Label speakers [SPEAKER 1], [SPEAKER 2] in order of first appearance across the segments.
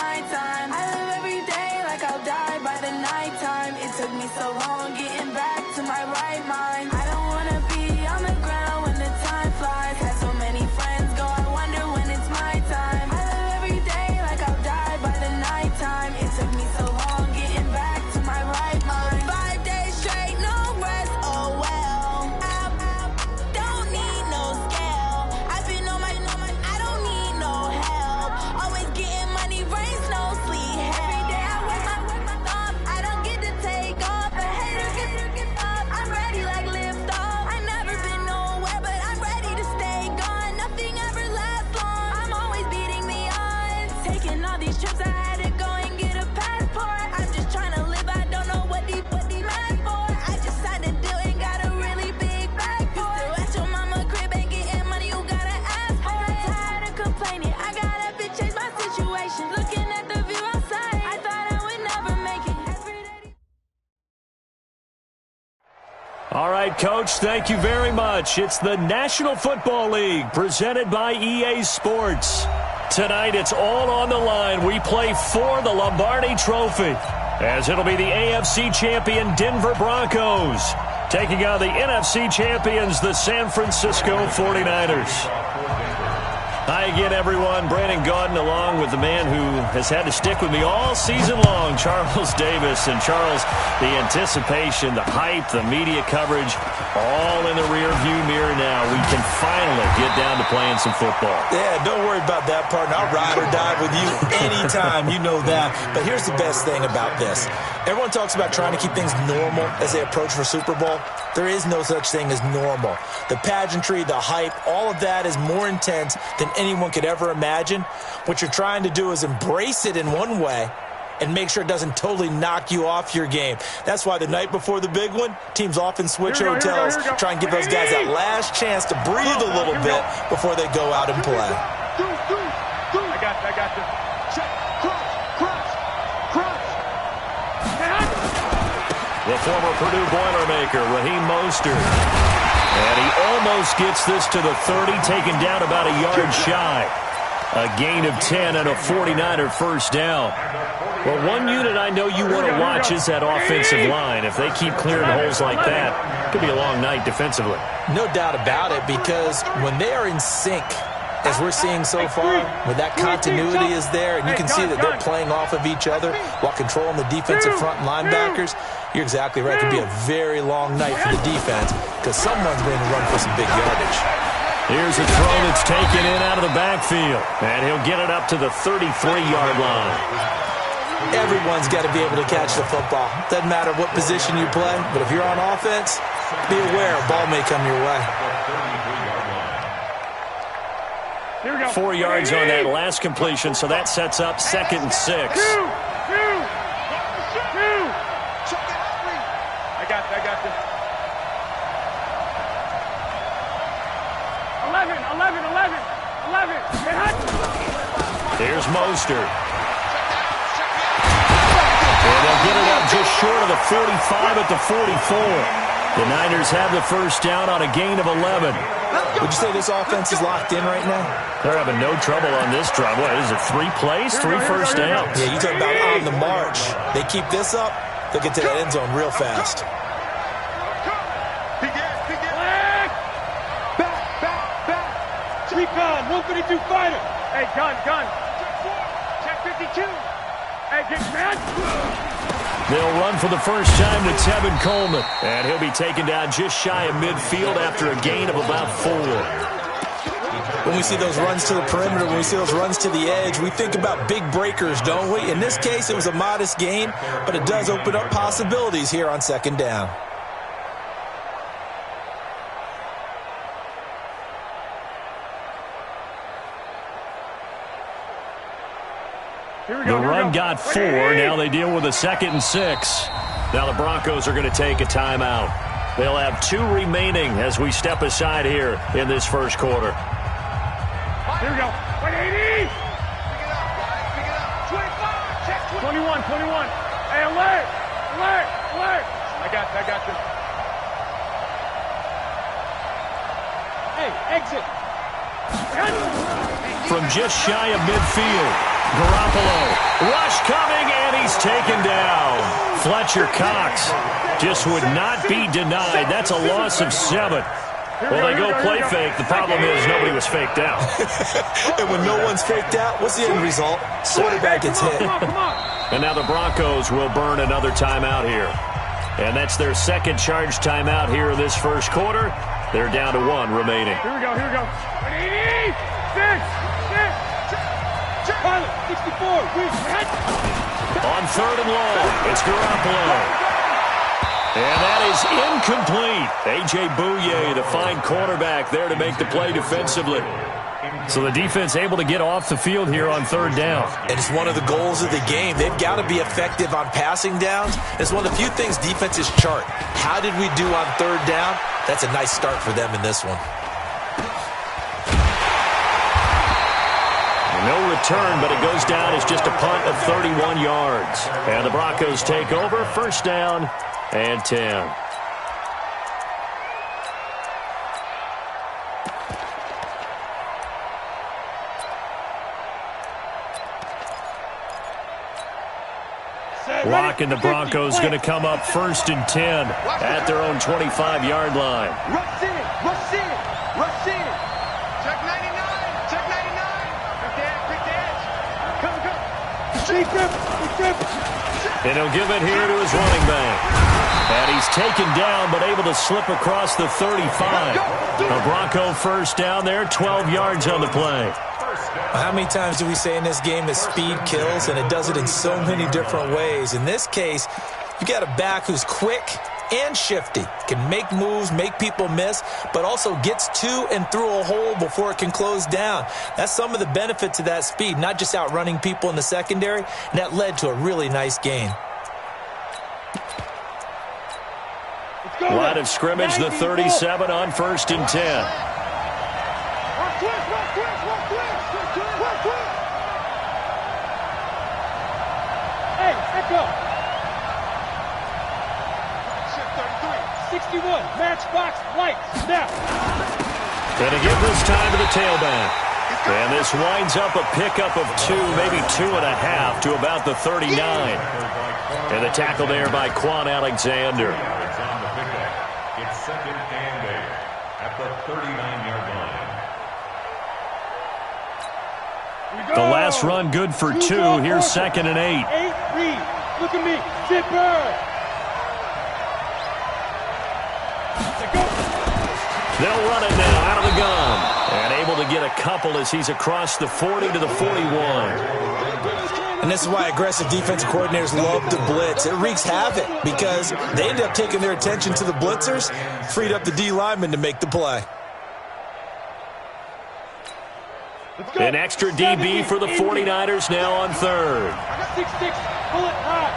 [SPEAKER 1] my time. I live every day like I'll die by the nighttime. It took me so long getting back to my right mind. I don't wanna be on the ground when the time flies. Had so many friends go, I wonder when it's my time. I live every day like I'll die by the nighttime. It took me so long getting back to my right mind. 5 days straight, no rest, oh well. I don't need no scale. I've been on my, I don't need no help. Always getting money, rains, no sleep. Every day I work my thumb. I don't get to take off. A hater get up. I'm ready like lift off. I never been nowhere, but I'm ready to stay gone. Nothing ever lasts long. I'm always beating the odds. Taking all these trips, I had to go and get a passport. I'm just trying to live. I don't know what the mad for. I just signed a deal and got a really big bag for it. Still at your mama crib and getting money, you gotta ask for it. I'm tired of complaining. I got up and changed my situation. Looking at the view outside, I thought I would never make it. Every day.
[SPEAKER 2] All right, Coach, thank you very much. It's the National Football League presented by EA Sports. Tonight, it's all on the line. We play for the Lombardi Trophy, as it'll be the AFC champion Denver Broncos taking on the NFC champions, the San Francisco 49ers. Hi again, everyone. Brandon Gaudin along with the man who has had to stick with me all season long, Charles Davis. And Charles, the anticipation, the hype, the media coverage, all in the rearview mirror now. We can finally get down to playing some football.
[SPEAKER 3] Yeah, don't worry about that part. I'll ride or die with you anytime. You know that. But here's the best thing about this. Everyone talks about trying to keep things normal as they approach for Super Bowl. There is no such thing as normal. The pageantry, the hype, all of that is more intense than anyone could ever imagine. What you're trying to do is embrace it in one way and make sure it doesn't totally knock you off your game. That's why the night before the big one, teams often switch hotels, try and give those guys that last chance to breathe a little bit before they go out and play.
[SPEAKER 4] I got you. Check. Cross.
[SPEAKER 2] The former Purdue Boilermaker, Raheem Mostert. And he almost gets this to the 30, taken down about a yard shy. A gain of 10 and a 49er first down. Well, one unit I know you want to watch is that offensive line. If they keep clearing holes like that, it could be a long night defensively.
[SPEAKER 3] No doubt about it, because when they are in sync, as we're seeing so far, when that continuity is there, and you can see that they're playing off of each other while controlling the defensive front linebackers, you're exactly right. It could be a very long night for the defense because someone's going to run for some big yardage.
[SPEAKER 2] Here's a throw that's taken in out of the backfield, and he'll get it up to the 33-yard line.
[SPEAKER 3] Everyone's got to be able to catch the football. Doesn't matter what position you play, but if you're on offense, be aware a ball may come your way.
[SPEAKER 2] 4 yards on that last completion, so that sets up 2nd and 6.
[SPEAKER 4] I got you. 11.
[SPEAKER 2] Here's Mostert. And they'll get it up just short of the 45 at the 44. The Niners have the first down on a gain of 11.
[SPEAKER 3] Would you say this offense is locked in right now?
[SPEAKER 2] They're having no trouble on this drive. What is it, 3 plays, 3 first downs?
[SPEAKER 3] Yeah, you talk about on the march. They keep this up, they'll get to that end zone real fast.
[SPEAKER 4] Back. 152 fighter. Hey, gun. Check 52. Hey, get mad.
[SPEAKER 2] They'll run for the first time to Tevin Coleman. And he'll be taken down just shy of midfield after a gain of about 4.
[SPEAKER 3] When we see those runs to the perimeter, when we see those runs to the edge, we think about big breakers, don't we? In this case, it was a modest gain, but it does open up possibilities here on 2nd down.
[SPEAKER 2] The run got 4. Now they deal with a 2nd and 6. Now the Broncos are going to take a timeout. They'll have 2 remaining as we step aside here in this first quarter.
[SPEAKER 4] Here we go. 180. Pick it up. 25. Check 21. Hey, alert. I got you. Hey, exit.
[SPEAKER 2] From just shy of midfield, Garoppolo Rush coming, and he's taken down. Fletcher Cox just would not be denied. That's a loss of 7. Well, they go play fake. The problem is nobody was faked out.
[SPEAKER 3] And when no one's faked out, what's the end result? Quarterback gets hit.
[SPEAKER 2] And now the Broncos will burn another timeout here. And that's their second charge timeout here in this first quarter. They're down to 1 remaining.
[SPEAKER 4] Here we go, here we go. 64.
[SPEAKER 2] On 3rd and long, it's Garoppolo. And that is incomplete. A.J. Bouye, the fine quarterback, there to make the play defensively. So the defense able to get off the field here on 3rd down.
[SPEAKER 3] And it's one of the goals of the game. They've got to be effective on passing downs. It's one of the few things defenses chart. How did we do on 3rd down? That's a nice start for them in this one.
[SPEAKER 2] No return, but it goes down as just a punt of 31 yards. And the Broncos take over, 1st down and 10. Lock and the Broncos going to come up 1st and 10 at their own 25-yard line.
[SPEAKER 4] Rush in. Check 99. Quick edge. Come.
[SPEAKER 2] And he'll give it here to his running back. And he's taken down, but able to slip across the 35. A Bronco 1st down there, 12 yards on the play.
[SPEAKER 3] How many times do we say in this game that speed kills, and it does it in so many different ways? In this case, you got a back who's quick and shifty, can make moves, make people miss, but also gets to and through a hole before it can close down. That's some of the benefits of that speed, not just outrunning people in the secondary, and that led to a really nice gain.
[SPEAKER 2] Line of scrimmage, the 37 on 1st and 10.
[SPEAKER 4] Hey, echo. 61, matchbox, lights, snap.
[SPEAKER 2] And to give this time to the tailback. And this winds up a pickup of 2, maybe 2.5 to about the 39. And the tackle there by Quan Alexander.
[SPEAKER 5] It's 2nd and 8 at the 39-yard line.
[SPEAKER 2] The last run good for 2. Here's 2nd and 8.
[SPEAKER 4] 8, read. Look at me. Zipper.
[SPEAKER 2] They'll run it now out of the gun. And able to get a couple as he's across the 40 to the 41.
[SPEAKER 3] And this is why aggressive defensive coordinators love to blitz. It wreaks havoc because they end up taking their attention to the blitzers, freed up the D lineman to make the play.
[SPEAKER 2] An extra DB for the 49ers now on 3rd.
[SPEAKER 4] 6-6, pull it high.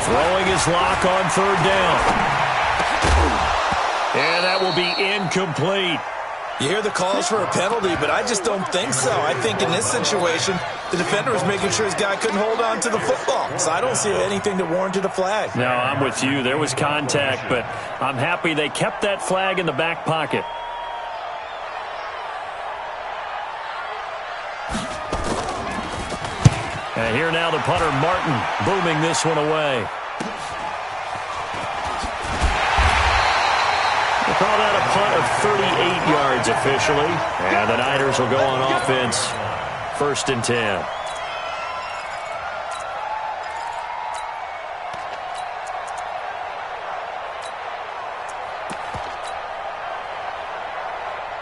[SPEAKER 2] Throwing his lock on 3rd down. And that will be incomplete.
[SPEAKER 3] You hear the calls for a penalty, but I just don't think so. I think in this situation, the defender was making sure his guy couldn't hold on to the football. So I don't see anything that warranted a flag.
[SPEAKER 2] No, I'm with you. There was contact, but I'm happy they kept that flag in the back pocket. And here now the punter, Martin, booming this one away. They call that a punt of 38 yards officially. And the Niners will go on offense, 1st and 10.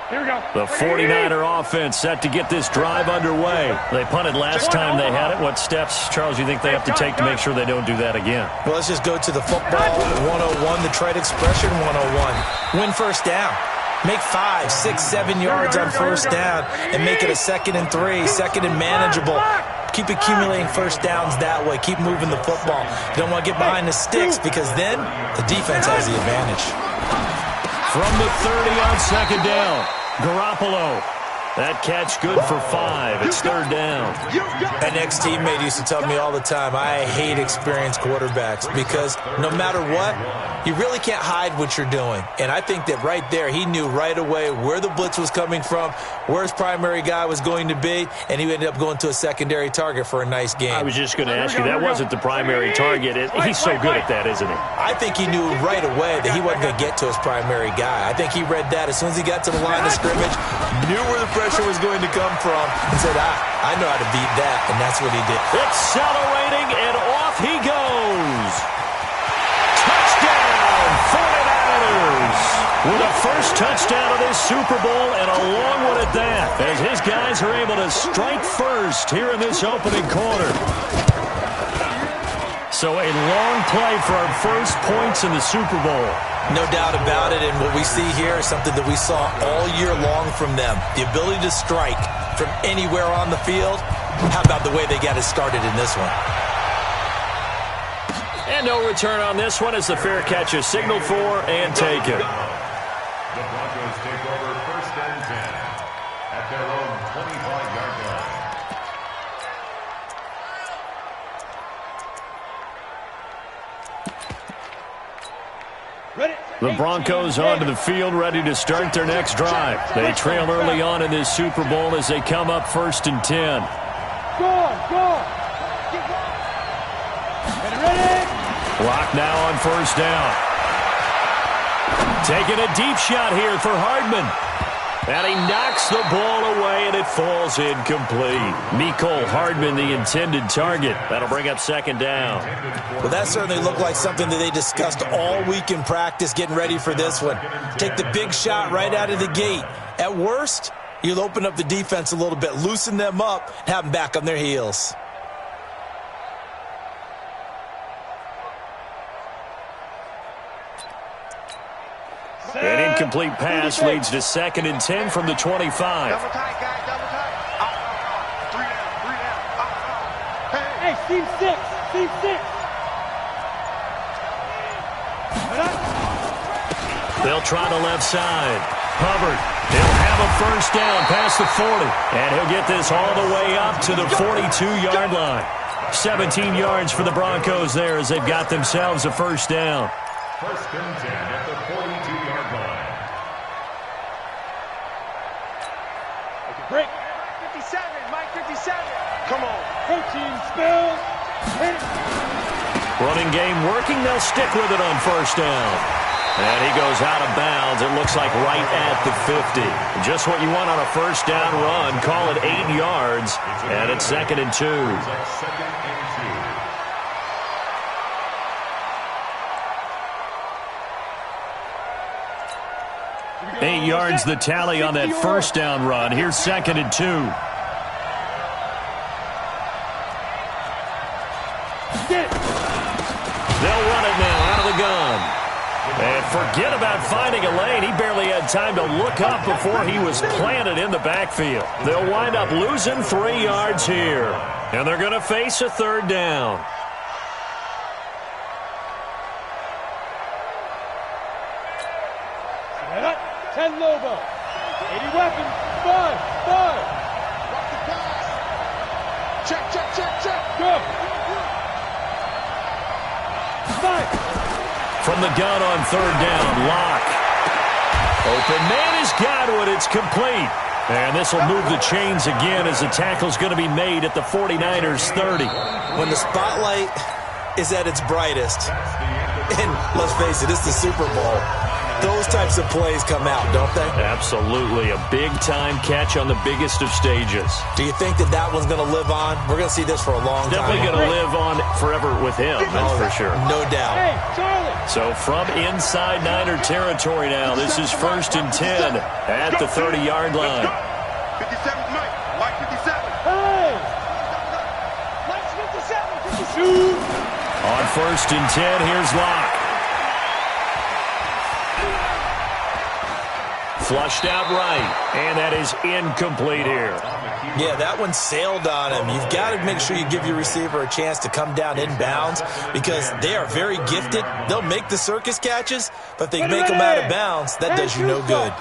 [SPEAKER 4] Here we go.
[SPEAKER 2] The 49er offense set to get this drive underway. They punted last time they had it. What steps, Charles, you think they have to take to make sure they don't do that again?
[SPEAKER 3] Well, let's just go to the football 101, the trade expression 101. Win 1st down. Make 5, 6, 7 yards on 1st down and make it a 2nd and 3, 2nd and manageable. Keep accumulating 1st downs that way. Keep moving the football. You don't want to get behind the sticks because then the defense has the advantage.
[SPEAKER 2] From the 30 on 2nd down, Garoppolo. That catch good for 5. It's third down.
[SPEAKER 3] An ex-teammate used to tell me all the time, I hate experienced quarterbacks because no matter what, you really can't hide what you're doing. And I think that right there, he knew right away where the blitz was coming from, where his primary guy was going to be, and he ended up going to a secondary target for a nice game.
[SPEAKER 2] I was just going to ask you, that wasn't the primary target. He's so good at that, isn't he?
[SPEAKER 3] I think he knew right away that he wasn't going to get to his primary guy. I think he read that as soon as he got to the line of scrimmage, knew where the pressure was going to come from, and said, I know how to beat that, and that's what he did.
[SPEAKER 2] Accelerating, and off he goes. Touchdown, 49ers. With a first touchdown of this Super Bowl, and a long one at that, as his guys are able to strike first here in this opening quarter. So a long play for our first points in the Super Bowl.
[SPEAKER 3] No doubt about it, and what we see here is something that we saw all year long from them. The ability to strike from anywhere on the field. How about the way they got it started in this one?
[SPEAKER 2] And no return on this one as the fair catch is signaled for and taken.
[SPEAKER 5] The Broncos take over first and 10 at their own 25-yard line.
[SPEAKER 2] The Broncos onto the field, ready to start their next drive. They trail early on in this Super Bowl as they come up first and 10.
[SPEAKER 4] Go! Ready?
[SPEAKER 2] Clock now on first down. Taking a deep shot here for Hardman. And he knocks the ball away, and it falls incomplete. Mecole Hardman, the intended target. That'll bring up second down.
[SPEAKER 3] Well, that certainly looked like something that they discussed all week in practice, getting ready for this one. Take the big shot right out of the gate. At worst, you'll open up the defense a little bit, loosen them up, and have them back on their heels.
[SPEAKER 2] An incomplete pass leads to second and 10 from the 25.
[SPEAKER 6] Double tight, guys, double tight. Three down.
[SPEAKER 4] Hey, team six.
[SPEAKER 2] They'll try the left side. Hubbard, he'll have a first down past the 40. And he'll get this all the way up to the 42-yard line. 17 yards for the Broncos there as they've got themselves a first down.
[SPEAKER 5] First and 10 at the 42-yard line.
[SPEAKER 4] Break.
[SPEAKER 6] 57, Mike 57. Come on.
[SPEAKER 4] Protein spills. Hit it.
[SPEAKER 2] Running game working. They'll stick with it on first down. And he goes out of bounds. It looks like right at the 50. Just what you want on a first down run. Call it 8 yards. And it's second and 2.
[SPEAKER 5] Second and 2.
[SPEAKER 2] 8 yards the tally on that first down run. Here's second and 2. They'll run it now out of the gun. And forget about finding a lane. He barely had time to look up before he was planted in the backfield. They'll wind up losing 3 yards here. And they're going to face a third down.
[SPEAKER 4] Ten Lobo. 80 weapons. Five.
[SPEAKER 6] Rock the pass. Check.
[SPEAKER 4] Go. Five.
[SPEAKER 2] From the gun on third down, Locke. Open man is Godwin. It's complete. And this will move the chains again as the tackle's going to be made at the 49ers 30.
[SPEAKER 3] When the spotlight is at its brightest, and let's face it, it's the Super Bowl, those types of plays come out, don't they?
[SPEAKER 2] Absolutely. A big-time catch on the biggest of stages.
[SPEAKER 3] Do you think that one's going to live on? We're going to see this for a long time.
[SPEAKER 2] Definitely going to live on forever with him, that's for sure.
[SPEAKER 3] No doubt.
[SPEAKER 4] Hey, Charlie.
[SPEAKER 2] So from inside Niner territory now, this is first and 10 at the 30-yard line.
[SPEAKER 6] 57, Mike 57.
[SPEAKER 4] Hey.
[SPEAKER 6] Mike's 57.
[SPEAKER 2] On first and 10, here's Locke. Flushed out right, and that is incomplete here.
[SPEAKER 3] Yeah, that one sailed on him. You've got to make sure you give your receiver a chance to come down inbounds because they are very gifted. They'll make the circus catches, but if they make them out of bounds, that does you no good.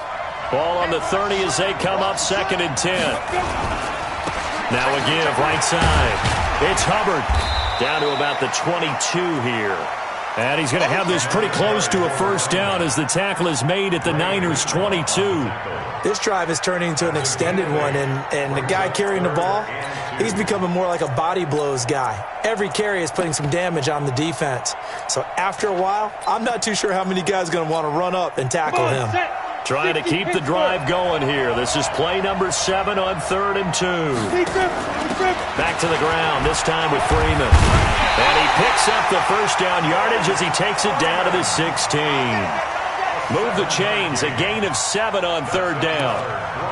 [SPEAKER 2] Ball on the 30 as they come up 2nd and 10. Now a give right side. It's Hubbard down to about the 22 here. And he's going to have this pretty close to a first down as the tackle is made at the Niners' 22.
[SPEAKER 3] This drive is turning into an extended one, and the guy carrying the ball, he's becoming more like a body blows guy. Every carry is putting some damage on the defense. So after a while, I'm not too sure how many guys are going to want to run up and tackle him.
[SPEAKER 2] Trying to keep the drive going here. This is play number 7 on 3rd and 2. Back to the ground, this time with Freeman. And he picks up the first down yardage as he takes it down to the 16. Move the chains, a gain of 7 on 3rd down.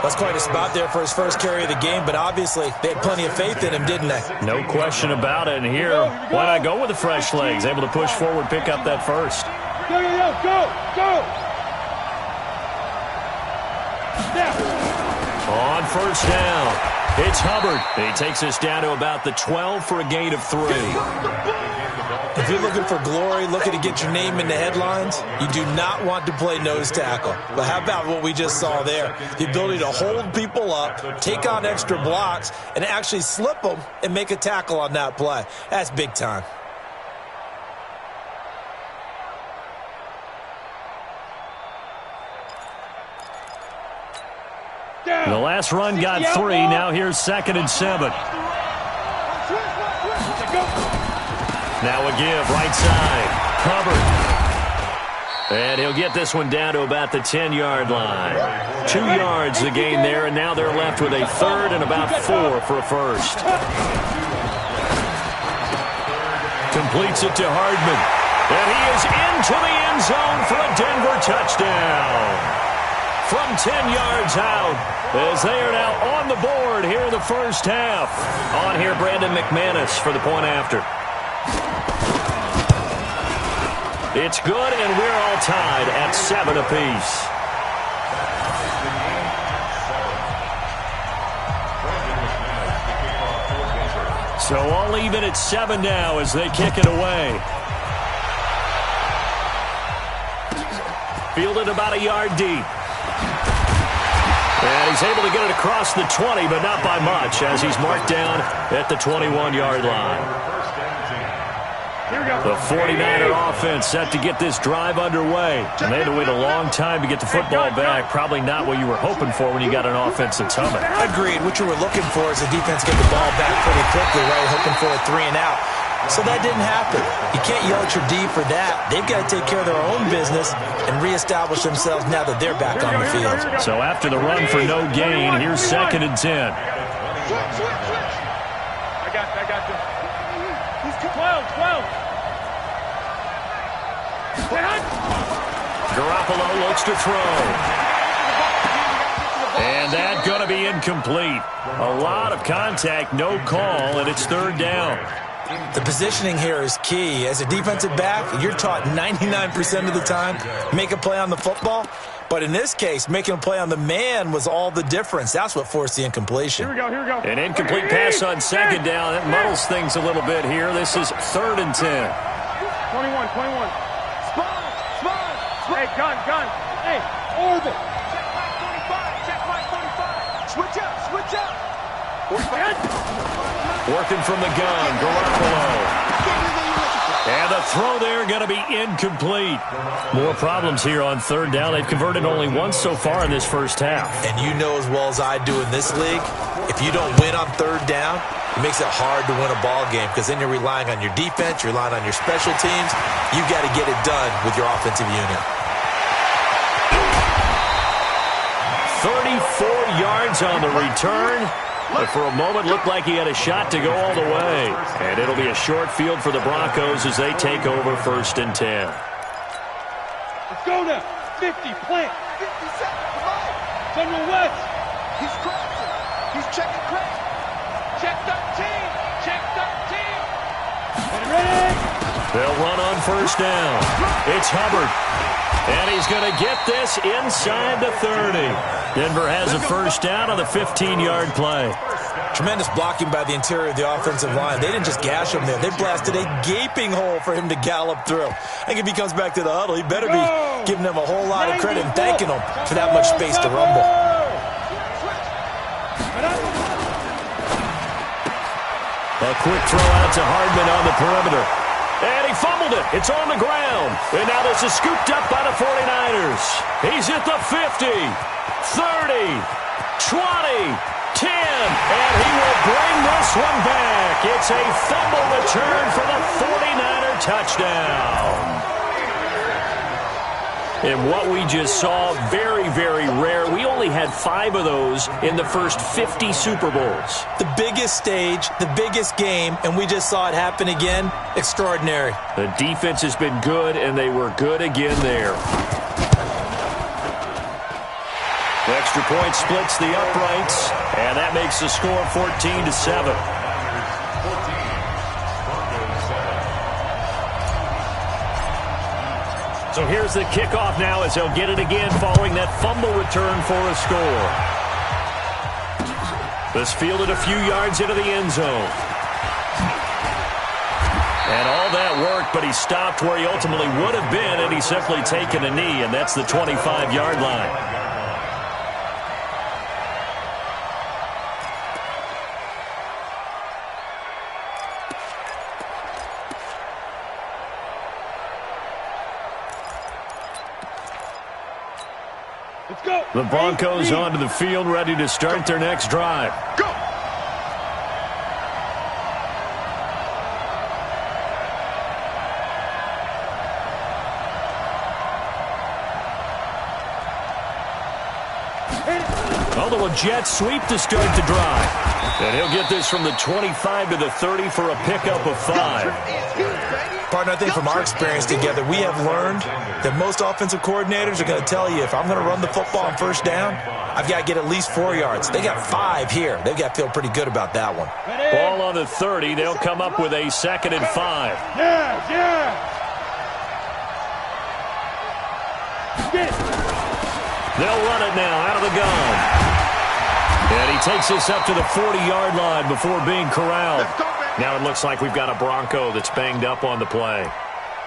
[SPEAKER 3] That's quite a spot there for his first carry of the game, but obviously they had plenty of faith in him, didn't they?
[SPEAKER 2] No question about it. And here, why not go with the fresh legs? Able to push forward, pick up that first.
[SPEAKER 4] Go!
[SPEAKER 2] On first down, it's Hubbard. He takes us down to about the 12 for a gain of 3.
[SPEAKER 3] If you're looking for glory, looking to get your name in the headlines, you do not want to play nose tackle. But how about what we just saw there? The ability to hold people up, take on extra blocks, and actually slip them and make a tackle on that play. That's big time.
[SPEAKER 2] The last run got 3. Now here's 2nd and 7. Now a give, right side. Hubbard. And he'll get this one down to about the 10-yard line. 2 yards the gain there, and now they're left with a 3rd and about 4 for a first. Completes it to Hardman. And he is into the end zone for a Denver touchdown. From 10 yards out, as they are now on the board here in the first half. On here, Brandon McManus for the point after. It's good, and we're all tied at 7 apiece. So all even at 7 now as they kick it away. Fielded about a yard deep. And he's able to get it across the 20, but not by much, as he's marked down at the 21-yard line. The 49er offense set to get this drive underway. And they had to wait a long time to get the football back. Probably not what you were hoping for when you got an offense that's humming.
[SPEAKER 3] Agreed. What you were looking for is the defense get the ball back pretty quickly, right? Hoping for a 3 and out. So that didn't happen. You can't yell at your D for that. They've got to take care of their own business and reestablish themselves now that they're back on the field.
[SPEAKER 2] So after the run for no gain, here's 2nd and 10.
[SPEAKER 6] I got you. He's 12.
[SPEAKER 2] Garoppolo looks to throw. And that's going to be incomplete. A lot of contact, no call, and it's 3rd down.
[SPEAKER 3] The positioning here is key. As a defensive back, you're taught 99% of the time, make a play on the football. But in this case, making a play on the man was all the difference. That's what forced the incompletion.
[SPEAKER 6] Here we go.
[SPEAKER 2] An incomplete pass on 2nd down. That muddles things a little bit here. This is 3rd and 10.
[SPEAKER 6] 21. Spawn. Hey, gun.
[SPEAKER 4] Hey, orbit.
[SPEAKER 6] Check my 45. Switch up.
[SPEAKER 2] Working from the gun, Garoppolo. And the throw there going to be incomplete. More problems here on 3rd down. They've converted only once so far in this first half.
[SPEAKER 3] And you know as well as I do in this league, if you don't win on 3rd down, it makes it hard to win a ball game because then you're relying on your defense, you're relying on your special teams. You've got to get it done with your offensive unit.
[SPEAKER 2] 34 yards on the return. But for a moment, looked like he had a shot to go all the way. And it'll be a short field for the Broncos as they take over 1st and 10.
[SPEAKER 4] Let's go now. 50, plant.
[SPEAKER 6] 57, come on.
[SPEAKER 4] General West.
[SPEAKER 6] He's crossing. He's checking crack. Check 13.
[SPEAKER 4] Ready?
[SPEAKER 2] They'll run on 1st down. It's Hubbard. And he's going to get this inside the 30. Denver has a 1st down on the 15-yard play.
[SPEAKER 3] Tremendous blocking by the interior of the offensive line. They didn't just gash him there. They blasted a gaping hole for him to gallop through. I think if he comes back to the huddle, he better be giving them a whole lot of credit and thanking them for that much space to rumble.
[SPEAKER 2] A quick throw out to Hardman on the perimeter. And he fumbled it. It's on the ground. And now this is scooped up by the 49ers. He's at the 50, 30, 20, 10, and he will bring this one back. It's a fumble return for the 49er touchdown. And what we just saw, very, very rare. We only had 5 of those in the first 50 Super Bowls.
[SPEAKER 3] The biggest stage, the biggest game, and we just saw it happen again. Extraordinary.
[SPEAKER 2] The defense has been good, and they were good again there. The extra point splits the uprights, and that makes the score 14-7. So here's the kickoff now as they'll get it again following that fumble return for a score. This fielded a few yards into the end zone. And all that worked, but he stopped where he ultimately would have been had he simply taken a knee, and that's the 25-yard line. The Broncos onto the field, ready to start their next drive.
[SPEAKER 6] Go!
[SPEAKER 2] Although a jet sweep to start the drive. And he'll get this from the 25 to the 30 for a pickup of 5.
[SPEAKER 3] Partner, I think from our experience together, we have learned that most offensive coordinators are going to tell you, if I'm going to run the football on first down, I've got to get at least 4 yards. They got 5 here. They've got to feel pretty good about that one.
[SPEAKER 2] Ball on the 30. They'll come up with a 2nd and 5. They'll run it now out of the gun. And he takes this up to the 40-yard line before being corralled. Now it looks like we've got a Bronco that's banged up on the play.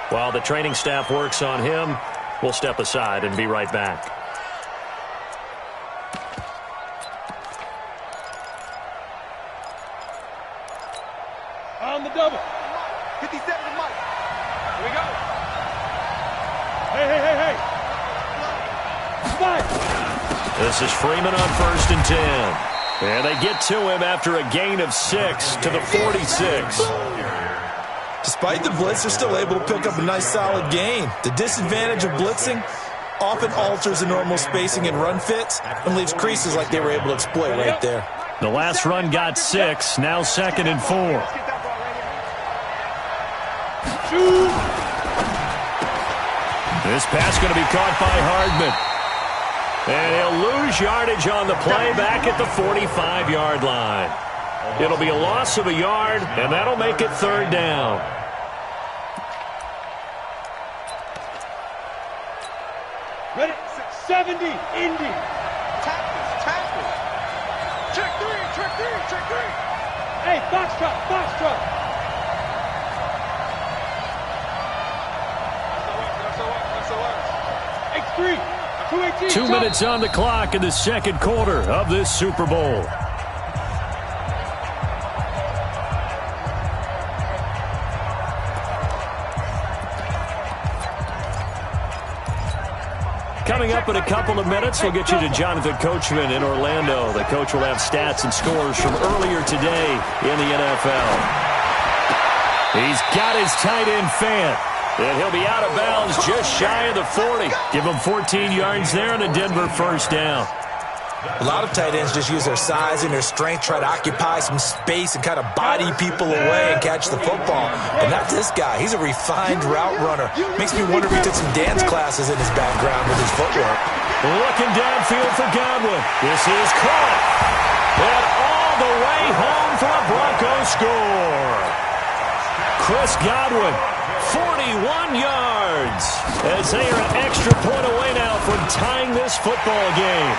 [SPEAKER 2] While the training staff works on him, we'll step aside and be right back.
[SPEAKER 4] On the double.
[SPEAKER 6] 57 to Mike. Here we go.
[SPEAKER 4] Hey. 5.
[SPEAKER 2] This is Freeman on 1st and 10. And they get to him after a gain of 6 to the 46.
[SPEAKER 3] Despite the blitz, they're still able to pick up a nice solid gain. The disadvantage of blitzing often alters the normal spacing and run fits and leaves creases like they were able to exploit right there.
[SPEAKER 2] The last run got 6, now 2nd and 4. This pass going to be caught by Hardman. And he'll lose yardage on the play back at the 45-yard line. It'll be a loss of a yard, and that'll make it 3rd down.
[SPEAKER 4] Ready? 70, Indy.
[SPEAKER 6] Tackle. Check 3.
[SPEAKER 4] Hey, Foxtrot. X3.
[SPEAKER 2] 2 minutes on the clock in the 2nd quarter of this Super Bowl. Coming up in a couple of minutes, we'll get you to Jonathan Coachman in Orlando. The coach will have stats and scores from earlier today in the NFL. He's got his tight end Fant. And he'll be out of bounds just shy of the 40. Give him 14 yards there and a Denver 1st down.
[SPEAKER 3] A lot of tight ends just use their size and their strength, try to occupy some space and kind of body people away and catch the football. But not this guy. He's a refined route runner. Makes me wonder if he took some dance classes in his background with his footwork.
[SPEAKER 2] Looking downfield for Godwin. This is caught. And all the way home for a Broncos score. Chris Godwin, 41 yards, as they are an extra point away now from tying this football game.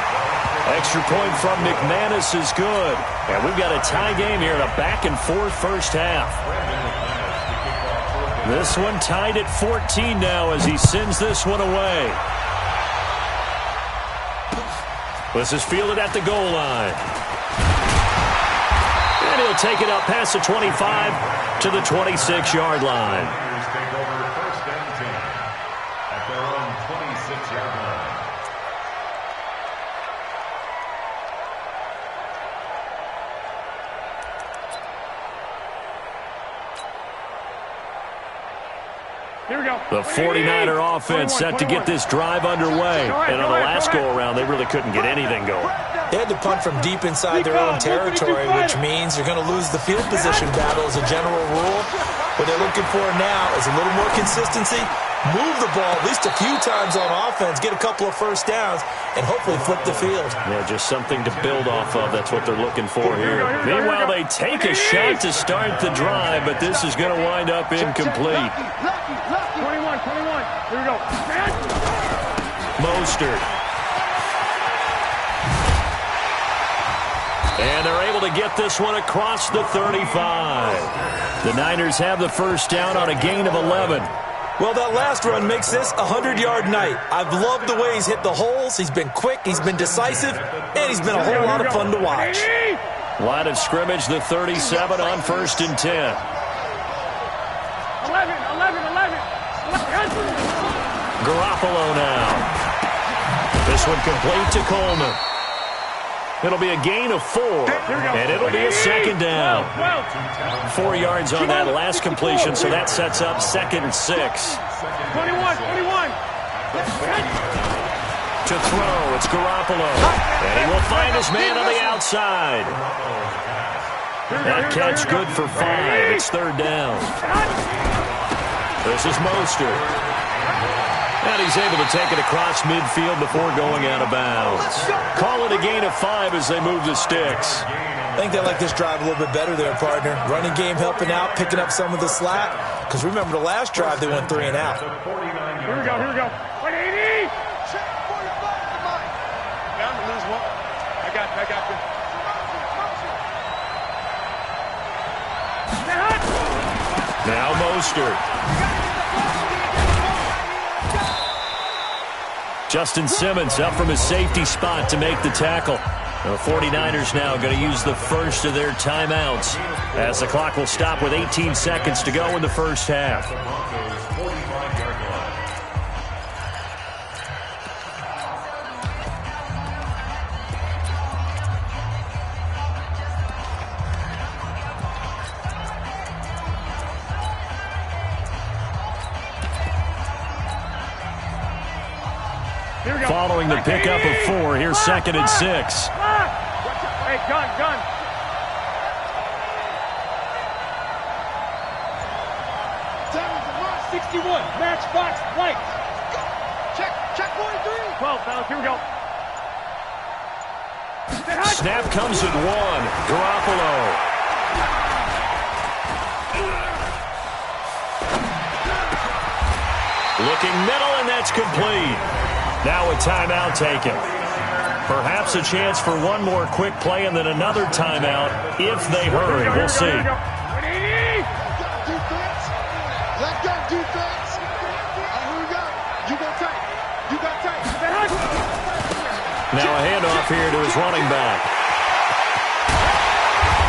[SPEAKER 2] Extra point from McManus is good. And we've got a tie game here in a back-and-forth first half. This one tied at 14 now as he sends this one away. This is fielded at the goal line. And he'll take it up past the 25 to the 26-yard line.
[SPEAKER 5] Take over first and 10 at their own 26-yard line.
[SPEAKER 4] Here we go.
[SPEAKER 2] The 49er offense set to get this drive underway. And on the last go-around, they really couldn't get anything going.
[SPEAKER 3] They had to punt from deep inside their own territory, which means they're going to lose the field position battle as a general rule. What they're looking for now is a little more consistency, move the ball at least a few times on offense, get a couple of first downs, and hopefully flip the field.
[SPEAKER 2] Yeah, just something to build off of. That's what they're looking for here. Meanwhile, they take a shot to start the drive, but this is going to wind up incomplete.
[SPEAKER 4] 21. Here we go.
[SPEAKER 2] Mostert. And they're able to get this one across the 35. The Niners have the first down on a gain of 11.
[SPEAKER 3] Well, that last run makes this a 100-yard night. I've loved the way he's hit the holes. He's been quick, he's been decisive, and he's been a whole lot of fun to watch.
[SPEAKER 2] Line of scrimmage, the 37 on first and 10.
[SPEAKER 4] 11.
[SPEAKER 2] Garoppolo now. This one complete to Coleman. It'll be a gain of 4, and it'll be a second down. 4 yards on that last completion, so that sets up 2nd and 6.
[SPEAKER 4] 21.
[SPEAKER 2] To throw, it's Garoppolo. And he will find his man on the outside. That catch good for 5. It's 3rd down. This is Mostert. And he's able to take it across midfield before going out of bounds. Call it a gain of 5 as they move the sticks.
[SPEAKER 3] I think they like this drive a little bit better there, partner. Running game helping out, picking up some of the slack. Because remember the last drive, they went 3 and out.
[SPEAKER 4] Here we go. 180. Down to lose one. I got you.
[SPEAKER 2] Now Mostert. Justin Simmons up from his safety spot to make the tackle. The 49ers now going to use the first of their timeouts as the clock will stop with 18 seconds to go in the first half. Following the pickup of 4, here's 2nd and 6.
[SPEAKER 4] Hey, gun. 61, matchbox white. Check 43. 12, fellas, here we go.
[SPEAKER 2] Snap comes at 1. Garoppolo. Looking middle, and that's complete. Now a timeout taken. Perhaps a chance for one more quick play and then another timeout if they hurry. We'll see. Now a handoff here to his running back.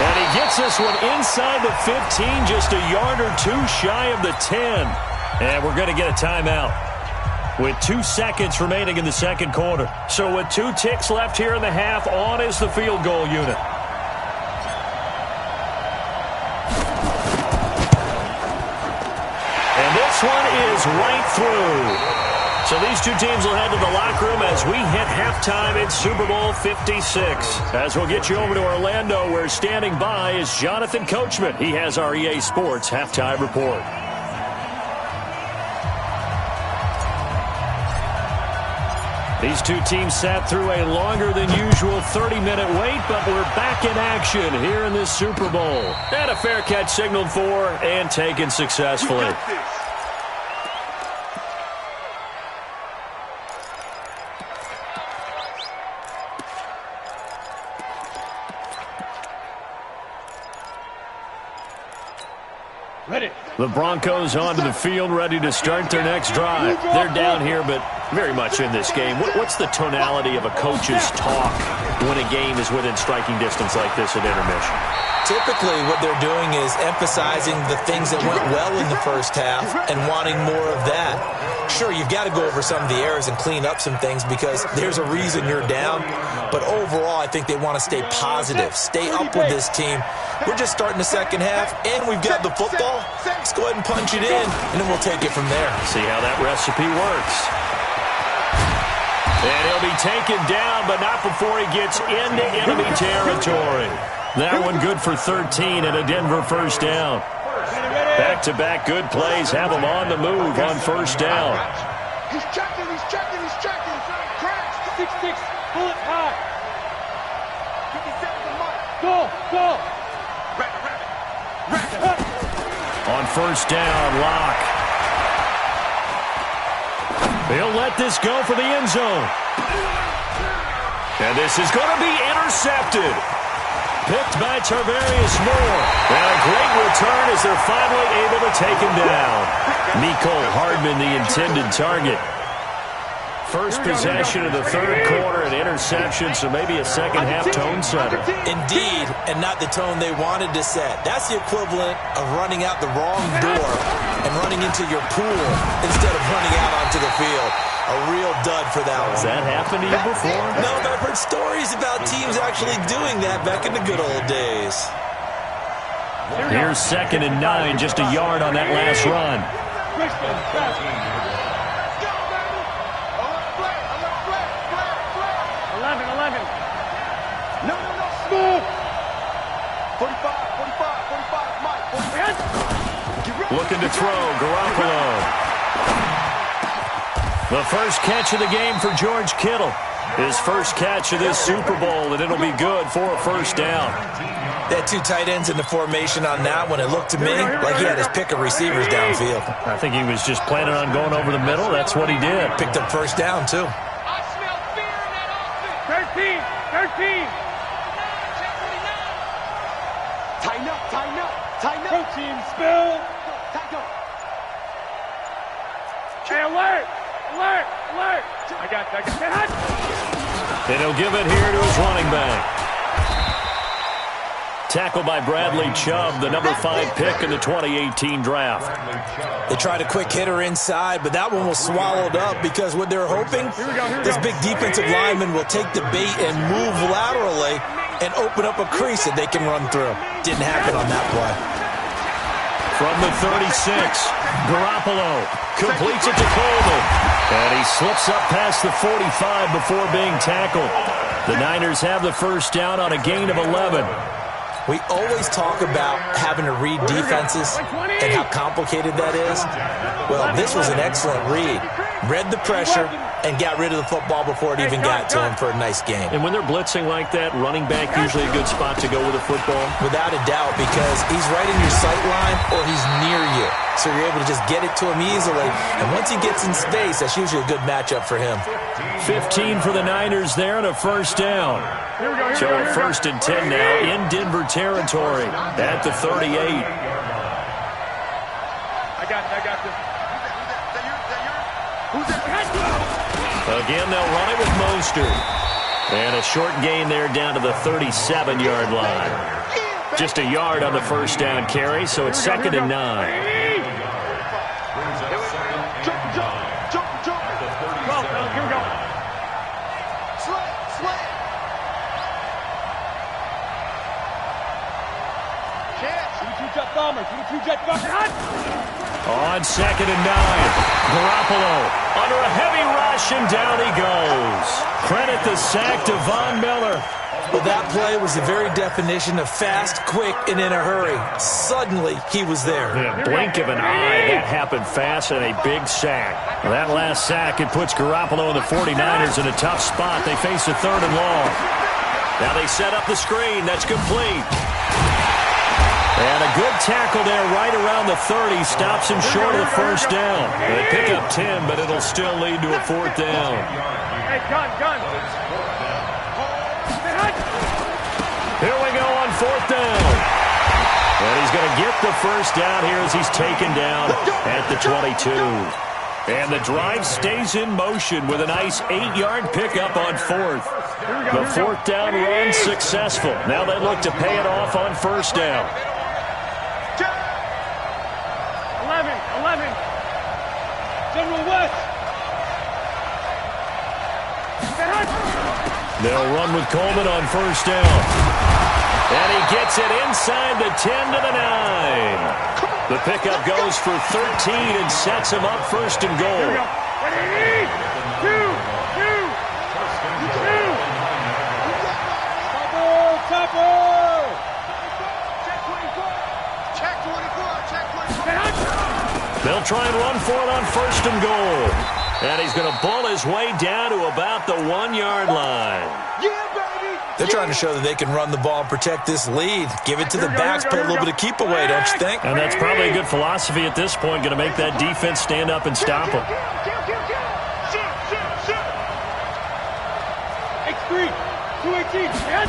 [SPEAKER 2] And he gets this one inside the 15, just a yard or 2 shy of the 10. And we're going to get a timeout with 2 seconds remaining in the second quarter. So with 2 ticks left here in the half, on is the field goal unit. And this one is right through. So these two teams will head to the locker room as we hit halftime in Super Bowl 56. As we'll get you over to Orlando, where standing by is Jonathan Coachman. He has our EA Sports halftime report. These two teams sat through a longer than usual 30-minute wait, but we're back in action here in this Super Bowl. And a fair catch signaled for and taken successfully. The Broncos onto the field, ready to start their next drive. They're down here, but very much in this game. What's the tonality of a coach's talk when a game is within striking distance like this at intermission?
[SPEAKER 3] Typically, what they're doing is emphasizing the things that went well in the first half and wanting more of that. Sure, you've got to go over some of the errors and clean up some things because there's a reason you're down. But overall, I think they want to stay positive, stay up with this team. We're just starting the second half, and we've got the football. Let's go ahead and punch it in, and then we'll take it from there.
[SPEAKER 2] See how that recipe works. And he'll be taken down, but not before he gets into enemy territory. That one good for 13 and a Denver first down. Back-to-back good plays have him on the move on first down.
[SPEAKER 6] He's checking. Crash. 6-6. Bullet high. 57 mark. Go.
[SPEAKER 2] On first down, Locke. He'll let this go for the end zone. And this is going to be intercepted. Picked by Tarvarius Moore. And a great return as they're finally able to take him down. Nicole Hardman, the intended target. First possession of the third quarter, an interception, so maybe a second-half tone setter.
[SPEAKER 3] Indeed, and not the tone they wanted to set. That's the equivalent of running out the wrong door and running into your pool instead of running out onto the field. A real dud for that one.
[SPEAKER 2] Has that happened to you before?
[SPEAKER 3] No, but I've heard stories about teams actually doing that back in the good old days.
[SPEAKER 2] Here's 2nd and 9, just a yard on that last run.
[SPEAKER 6] 11. No. Smooth. 45, Mike.
[SPEAKER 2] Looking to throw, Garoppolo. The first catch of the game for George Kittle. His first catch of this Super Bowl, and it'll be good for a first down.
[SPEAKER 3] They had two tight ends in the formation on that one. It looked to me like he had his pick of receivers downfield.
[SPEAKER 2] I think he was just planning on going over the middle. That's what he did.
[SPEAKER 3] Picked up first down, too.
[SPEAKER 6] I smell fear in that offense. 13. Tighten up. Protein spill. Tighten up. Hey, alert. I got that.
[SPEAKER 2] And he'll give it here to his running back. Tackled by Bradley Chubb, the number 5 pick in the 2018 draft.
[SPEAKER 3] They tried a quick hitter inside, but that one was swallowed up because what they're hoping, this big defensive lineman will take the bait and move laterally and open up a crease that they can run through. Didn't happen on that play.
[SPEAKER 2] From the 36, Garoppolo completes it to Coleman. And he slips up past the 45 before being tackled. The Niners have the first down on a gain of 11.
[SPEAKER 3] We always talk about having to read defenses and how complicated that is. Well, this was an excellent read. Read the pressure and got rid of the football before it even got to him for a nice game.
[SPEAKER 2] And when they're blitzing like that, running back usually a good spot to go with the football?
[SPEAKER 3] Without a doubt, because he's right in your sight line or he's near you. So you're able to just get it to him easily. And once he gets in space, that's usually a good matchup for him.
[SPEAKER 2] 15 for the Niners there and a first down. So a 1st and 10 now in Denver territory at the 38.
[SPEAKER 6] I got this. Who's that?
[SPEAKER 2] Again, they'll run it with Mostert. And a short gain there down to the 37-yard line. Just a yard on the first down carry, so it's 2nd and 9.
[SPEAKER 6] Well, here we go. Slant. Two-jet bomber.
[SPEAKER 2] On 2nd and 9, Garoppolo under a heavy rush, and down he goes. Credit the sack to Von Miller.
[SPEAKER 3] Well, that play was the very definition of fast, quick, and in a hurry. Suddenly, he was there.
[SPEAKER 2] In a blink of an eye, that happened fast, and a big sack. Well, that last sack, it puts Garoppolo and the 49ers in a tough spot. They face a 3rd and long. Now they set up the screen. That's complete. And a good tackle there right around the 30. Stops him short of the first down. They pick up 10, but it'll still lead to a 4th down.
[SPEAKER 6] Hey, gun.
[SPEAKER 2] Here we go on 4th down. And he's going to get the first down here as he's taken down at the 22. And the drive stays in motion with a nice 8-yard pickup on fourth. The fourth down run successful. Now they look to pay it off on first down.
[SPEAKER 4] 11. General West.
[SPEAKER 2] They'll run with Coleman on first down. And he gets it inside the 10 to the 9. The pickup goes for 13 and sets him up first and goal. They'll try and run for it on first and goal. And he's going to bull his way down to about the 1-yard line.
[SPEAKER 3] They're trying to show that they can run the ball and protect this lead. Give it to the backs, play a little bit of keep away, don't you think?
[SPEAKER 2] And that's probably a good philosophy at this point, going to make that defense stand up and stop them.
[SPEAKER 4] X3, 218, yes.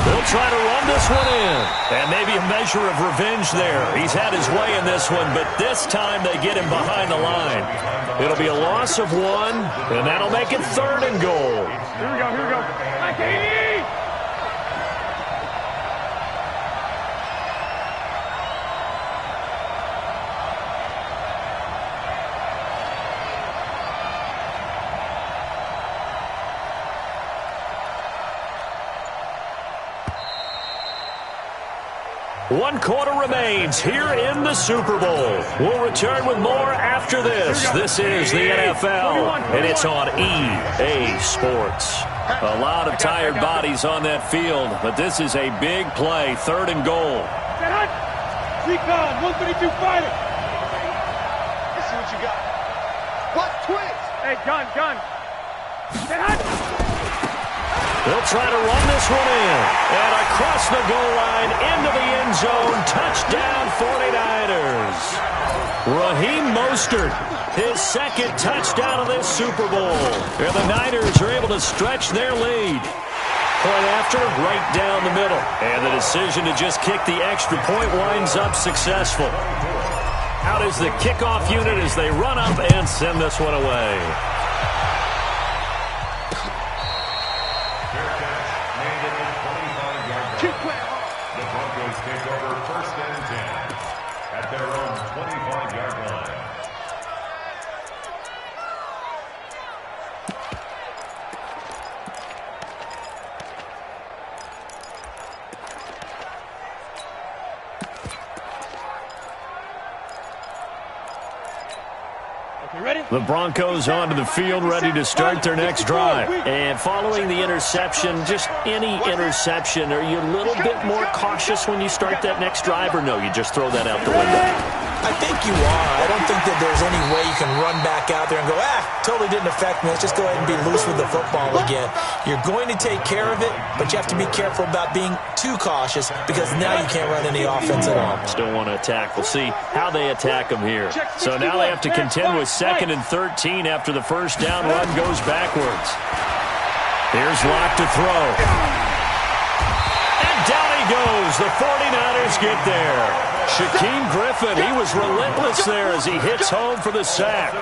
[SPEAKER 2] They'll try to run this one in. And maybe a measure of revenge there. He's had his way in this one, but this time they get him behind the line. It'll be a loss of 1, and that'll make it third and goal.
[SPEAKER 4] Here we go. Back 80!
[SPEAKER 2] One quarter remains here in the Super Bowl. We'll return with more after this. This is the NFL, and it's on EA Sports. A lot of tired bodies on that field, but this is a big play, third and goal.
[SPEAKER 4] Recon, 132 fighter. Let's see what you got. What? Twins. Hey, gun.
[SPEAKER 2] They'll try to run this one in. And across the goal line, into the end zone, touchdown 49ers. Raheem Mostert, his second touchdown of this Super Bowl. And the Niners are able to stretch their lead. Point after, right down the middle. And the decision to just kick the extra point winds up successful. Out is the kickoff unit as they run up and send this one away.
[SPEAKER 5] The Broncos take over first and 10 at their own 25-yard line.
[SPEAKER 2] The Broncos onto the field, ready to start their next drive. And following the interception, just any interception, are you a little bit more cautious when you start that next drive, or no, you just throw that out the window?
[SPEAKER 3] I think you are. I don't think that there's any way you can run back out there and go, totally didn't affect me. Let's just go ahead and be loose with the football again. You're going to take care of it, but you have to be careful about being too cautious because now you can't run any offense at all.
[SPEAKER 2] Still want to attack. We'll see how they attack them here. So now they have to contend with 2nd and 13 after the first down run goes backwards. Here's Locke to throw. And down he goes. The 49ers get there. Shaquem Griffin, he was relentless there as he hits home for the sack.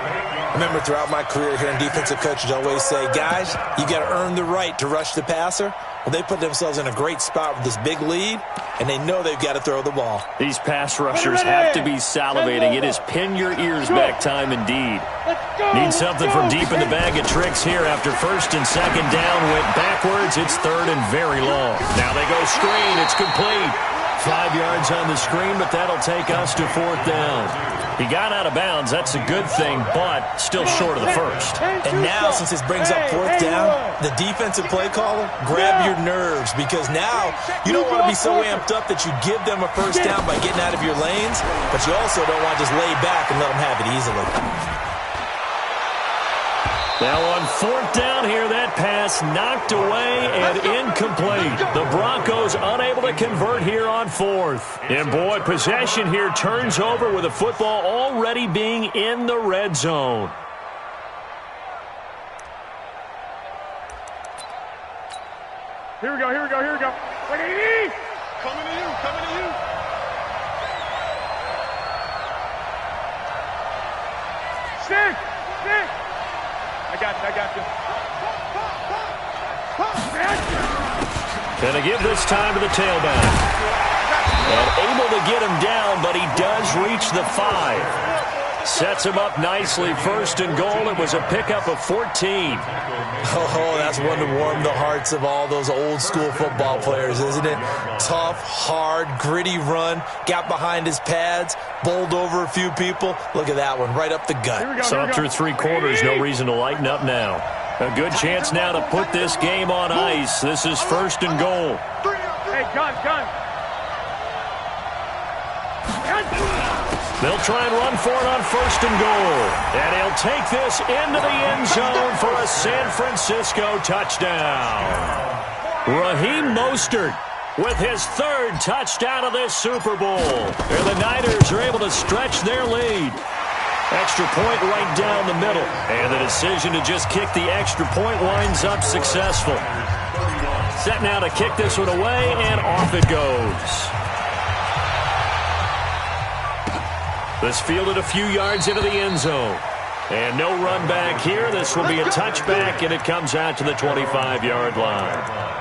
[SPEAKER 3] Remember, throughout my career here in defensive coaches, always say, guys, you got to earn the right to rush the passer. Well, they put themselves in a great spot with this big lead, and they know they've got to throw the ball.
[SPEAKER 2] These pass rushers have to be salivating. It is pin your ears back time indeed. Need something from deep in the bag of tricks here after first and second down went backwards. It's third and very long. Now they go screen. It's complete. 5 yards on the screen, but that'll take us to fourth down. He got out of bounds. That's a good thing, but still short of the first.
[SPEAKER 3] And now, since this brings up fourth down, the defensive play caller, grab your nerves, because now you don't want to be so amped up that you give them a first down by getting out of your lanes, but you also don't want to just lay back and let them have it easily.
[SPEAKER 2] Now on fourth down here, that pass knocked away and incomplete. The Broncos unable to convert here on fourth. And boy, possession here turns over with the football already being in the red zone.
[SPEAKER 4] Here we go.
[SPEAKER 6] Coming to you, coming to you. Stick, stick. I got you, I got you.
[SPEAKER 2] Gonna give this time to the tailback. And able to get him down, but he does reach the 5. Sets him up nicely. 1st and goal. It was a pickup of 14.
[SPEAKER 3] Oh, that's one to warm the hearts of all those old school football players, isn't it? Tough, hard, gritty run. Got behind his pads, bowled over a few people. Look at that one, right up the gut.
[SPEAKER 2] Saw through 3 quarters. No reason to lighten up now. A good chance now to put this game on ice. This is 1st and goal.
[SPEAKER 6] Hey, gun.
[SPEAKER 2] They'll try and run for it on 1st and goal. And he'll take this into the end zone for a San Francisco touchdown. Raheem Mostert with his 3rd touchdown of this Super Bowl. And the Niners are able to stretch their lead. Extra point right down the middle. And the decision to just kick the extra point winds up successful. Set now to kick this one away, and off it goes. This fielded a few yards into the end zone. And no run back here. This will be a touchback, and it comes out to the 25-yard line.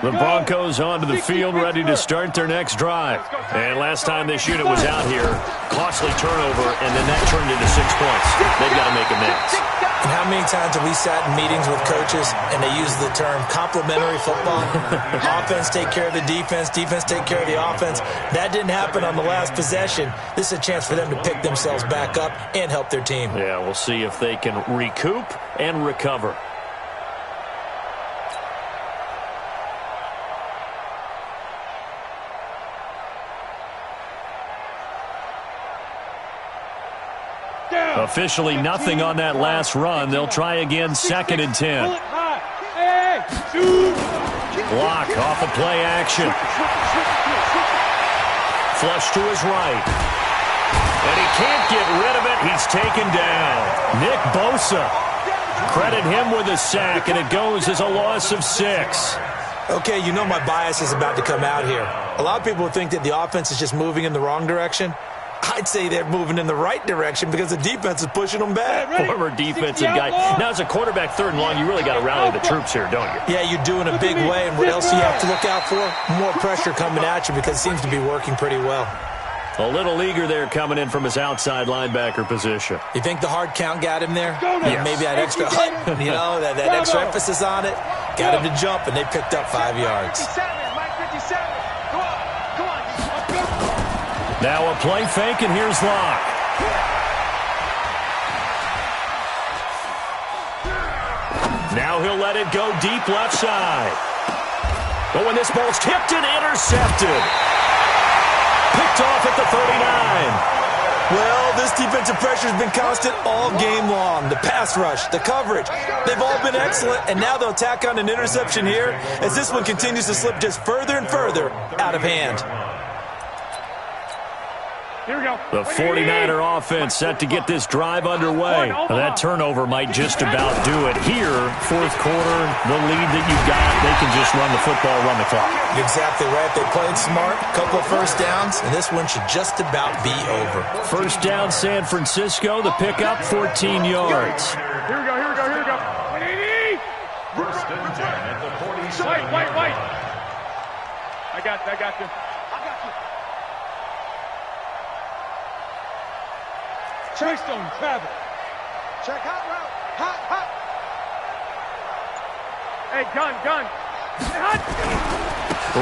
[SPEAKER 2] The Broncos onto the field, ready to start their next drive. And last time this unit was out here, costly turnover, and then that turned into 6 points. They've got to make amends.
[SPEAKER 3] And how many times have we sat in meetings with coaches and they use the term complementary football? Offense take care of the defense, defense take care of the offense. That didn't happen on the last possession. This is a chance for them to pick themselves back up and help their team.
[SPEAKER 2] Yeah, we'll see if they can recoup and recover. Officially nothing on that last run. They'll try again, 2nd and 10. Block off of play action. Flush to his right. And he can't get rid of it. He's taken down. Nick Bosa. Credit him with a sack, and it goes as a loss of 6.
[SPEAKER 3] Okay, you know my bias is about to come out here. A lot of people think that the offense is just moving in the wrong direction. I'd say they're moving in the right direction because the defense is pushing them back.
[SPEAKER 2] Former defensive guy. Now, as a quarterback, 3rd and long, you really got to rally the troops here, don't you?
[SPEAKER 3] Yeah, you do in a big way. And what else do you have to look out for? More pressure coming at you because it seems to be working pretty well.
[SPEAKER 2] A little eager there coming in from his outside linebacker position.
[SPEAKER 3] You think the hard count got him there?
[SPEAKER 2] Yes.
[SPEAKER 3] Maybe that extra that extra emphasis on it got him to jump, and they picked up 5 yards.
[SPEAKER 2] Now a play fake, and here's Locke. Now he'll let it go deep left side. But when this ball's tipped and intercepted. Picked off at the 39.
[SPEAKER 3] Well, this defensive pressure has been constant all game long. The pass rush, the coverage, they've all been excellent, and now they'll tack on an interception here as this one continues to slip just further and further out of hand.
[SPEAKER 6] Here we go.
[SPEAKER 2] The 49er offense set to get this drive underway. That turnover might just about do it here. 4th quarter, the lead that you've got, they can just run the football, run the clock.
[SPEAKER 3] Exactly right. They played smart, couple of 1st downs, and this one should just about be over.
[SPEAKER 2] 1st down, San Francisco. The pickup, 14 yards.
[SPEAKER 6] Here we go. 180.
[SPEAKER 5] 1st and 10 at the 47.
[SPEAKER 6] White. I got you. Treystone, travel. Check hot route. Hot. Hey, gun. Hot.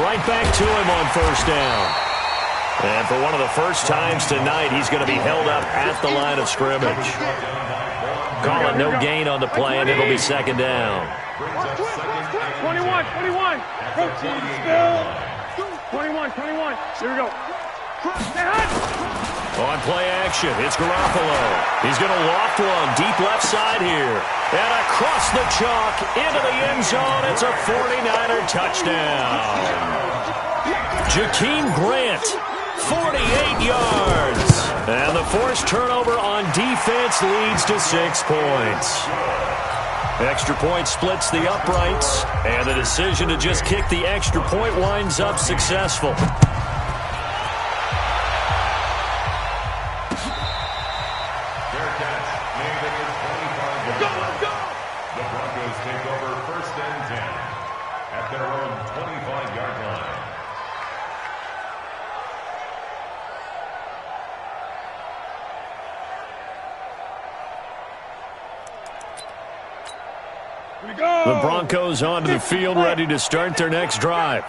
[SPEAKER 2] Right back to him on 1st down. And for one of the first times tonight, he's going to be held up at the line of scrimmage. Call it no gain on the play, and it'll be 2nd down.
[SPEAKER 6] 21. Protein still. 21. Here we go.
[SPEAKER 2] On play action, it's Garoppolo. He's going to loft one deep left side here. And across the chalk into the end zone. It's a 49er touchdown. Jakeem Grant 48 yards. And the forced turnover on defense leads to 6 points. Extra point splits the uprights, and the decision to just kick the extra point winds up successful.
[SPEAKER 5] The Broncos take over 1st and 10 at their own 25-yard line.
[SPEAKER 2] The Broncos onto the field, ready to start their next drive.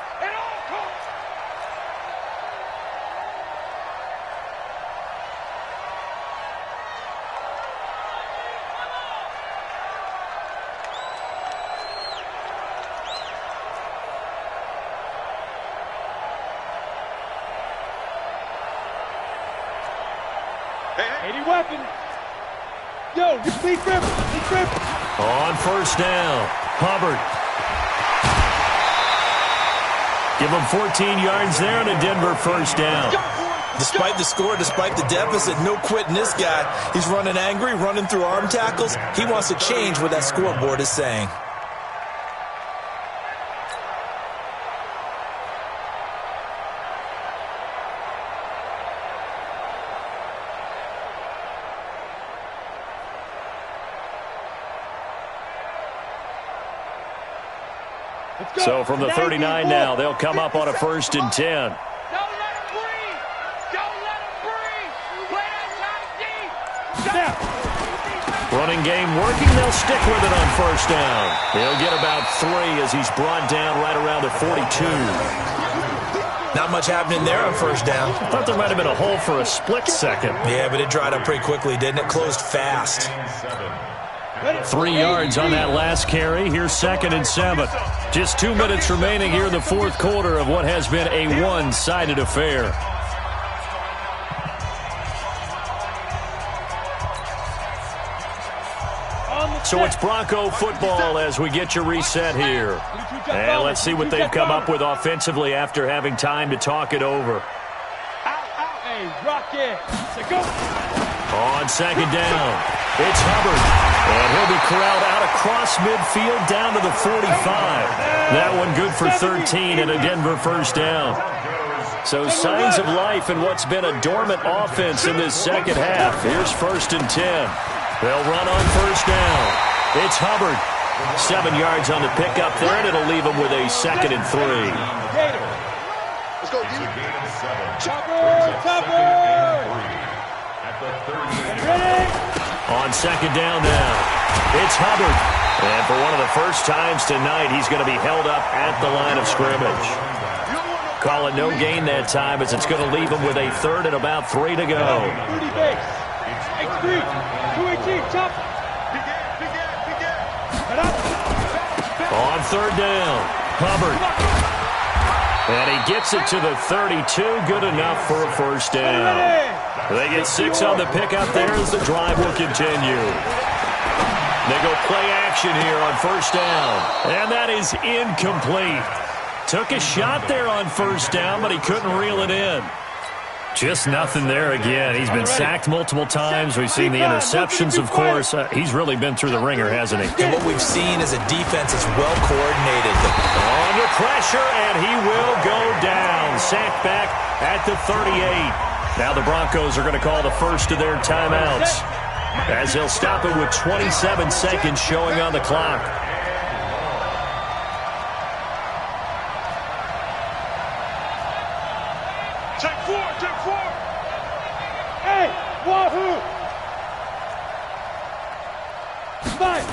[SPEAKER 4] Any weapon. Yo, lead grip.
[SPEAKER 2] On 1st down, Hubbard. Give him 14 yards there and a Denver 1st down.
[SPEAKER 3] Despite the score, despite the deficit, no quitting this guy. He's running angry, running through arm tackles. He wants to change what that scoreboard is saying.
[SPEAKER 2] So from the 39 now, they'll come up on a 1st and 10.
[SPEAKER 6] Don't let him breathe. Don't let him breathe. Play that tight D.
[SPEAKER 2] Running game working. They'll stick with it on 1st down. He'll get about 3 as he's brought down right around the 42.
[SPEAKER 3] Not much happening there on 1st down.
[SPEAKER 2] I thought there might have been a hole for a split second.
[SPEAKER 3] Yeah, but it dried up pretty quickly, didn't it? Closed fast.
[SPEAKER 2] 3 yards on that last carry. Here's 2nd and 7. Just 2 minutes remaining here in the 4th quarter of what has been a one-sided affair. So it's Bronco football as we get you reset here. And let's see what they've come up with offensively after having time to talk it over. On 2nd down, it's Hubbard. And he'll be corralled out across midfield down to the 45. That one good for 13 and a Denver 1st down. So signs of life in what's been a dormant offense in this second half. Here's 1st and 10. They'll run on 1st down. It's Hubbard. 7 yards on the pickup there, and it'll leave him with a 2nd and 3.
[SPEAKER 4] Let's go,
[SPEAKER 5] It's a gain of 7.
[SPEAKER 4] Chopper!
[SPEAKER 5] At the 38.
[SPEAKER 2] On 2nd down now, it's Hubbard. And for one of the first times tonight, he's going to be held up at the line of scrimmage. Call it no gain that time as it's going to leave him with a 3rd and about 3 to go.
[SPEAKER 4] 30 base. X3. 218. Chop.
[SPEAKER 2] On 3rd down, Hubbard. And he gets it to the 32, good enough for a 1st down. They get 6 on the pickup there as the drive will continue. They go play action here on 1st down. And that is incomplete. Took a shot there on 1st down, but he couldn't reel it in. Just nothing there again. He's been sacked multiple times. We've seen the interceptions, of course. He's really been through the ringer, hasn't he?
[SPEAKER 3] And what we've seen is a defense that's well coordinated.
[SPEAKER 2] Under pressure, and he will go down. Sacked back at the 38. Now the Broncos are going to call the first of their timeouts, as they'll stop it with 27 seconds showing on the clock.
[SPEAKER 4] Take 4. Hey, wahoo! 5.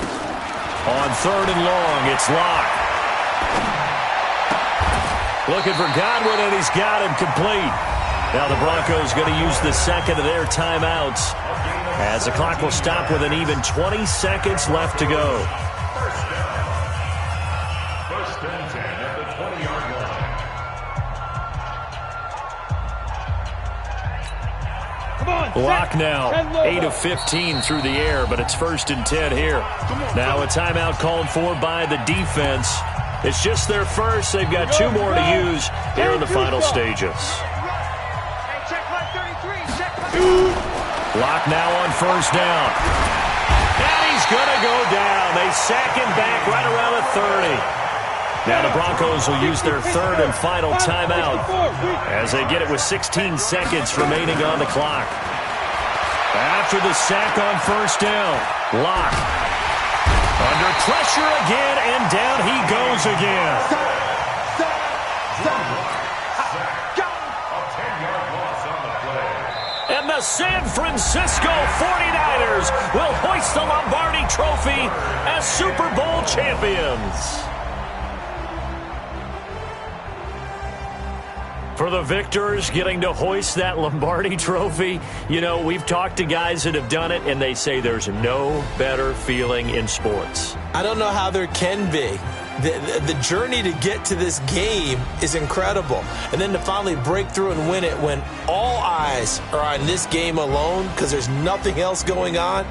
[SPEAKER 2] On 3rd and long, it's Locke. Looking for Godwin, and he's got him complete. Now the Broncos going to use the 2nd of their timeouts, as the clock will stop with an even 20 seconds left to go.
[SPEAKER 5] 1st and 10 at the 20-yard line.
[SPEAKER 2] Locke now 8 of 15 through the air, but it's 1st and 10 here. Now a timeout called for by the defense. It's just their first. They've got 2 more to use here in the final stages. Lock now on first down. And he's going to go down. They sack him back right around the 30. Now the Broncos will use their third and final timeout as they get it with 16 seconds remaining on the clock. After the sack on first down, Lock under pressure again, and down he goes again. And the San Francisco 49ers will hoist the Lombardi Trophy as Super Bowl champions. For the victors getting to hoist that Lombardi Trophy, you know, we've talked to guys that have done it, and they say there's no better feeling in sports.
[SPEAKER 3] I don't know how there can be. The journey to get to this game is incredible. And then to finally break through and win it when all eyes are on this game alone because there's nothing else going on,